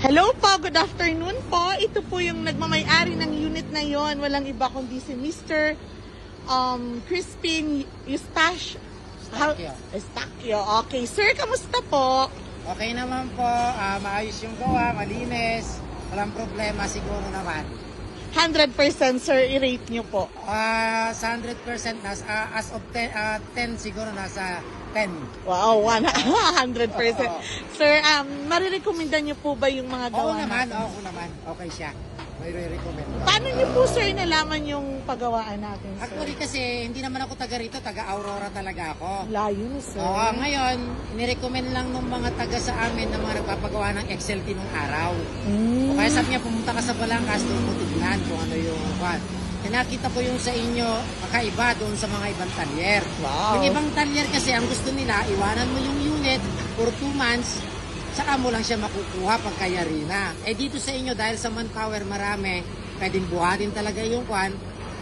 Hello po, good afternoon po. Ito po yung nagmamay-ari ng unit na yon. Walang iba kundi si Mr. Crispin Eustache. Eustaquio. Okay, sir, kamusta po? Okay naman po, maayos yung gawa, malinis, walang problema siguro naman. 100% sir, i-rate nyo po. Sa 100% as of 10 siguro nasa 10. Wow, 100%. Sir, marirecomendan nyo po ba yung mga gawa natin? Oo naman, okay siya. May re-recommend. Paano nyo po sir nalaman yung paggawaan natin, sir? Actually kasi hindi naman ako taga rito, taga Aurora talaga ako. Layo, sir. Ngayon, inirecommend lang ng mga taga sa amin na mga nagpapagawa ng XLT nung araw. O kaya sabi niya, pumunta ka sa Balangkas, doon mo tignan kung ano yung what. Nakita ko yung sa inyo, kakaiba doon sa mga ibang talyer. Wow. Yung ibang talyer kasi, ang gusto nila, iwanan mo yung unit for 2 months, saka mo lang siya makukuha pagkayari na. Dito sa inyo, dahil sa manpower marami, pwedeng buhatin talaga yung kwan.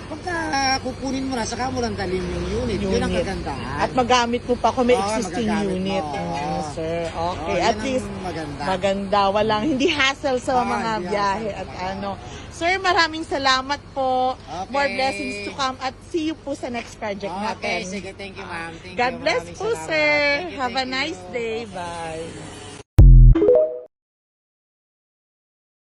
Pagka kukunin mo na, saka mo lang dalhin yung unit. Yun ang kagandahan. At magamit mo pa kung may existing magagamit unit. mo. Sir. Okay. At least, maganda. maganda. Walang, hindi hassle sa mga hindi biyahe hassle. at ano. Sir, maraming salamat po. Okay. More blessings to come at see you po sa next project natin. Okay, sige. Thank you, ma'am. Thank God you. bless Maraming po, salamat. sir. Thank you, Have a thank nice you. day. Okay. Bye.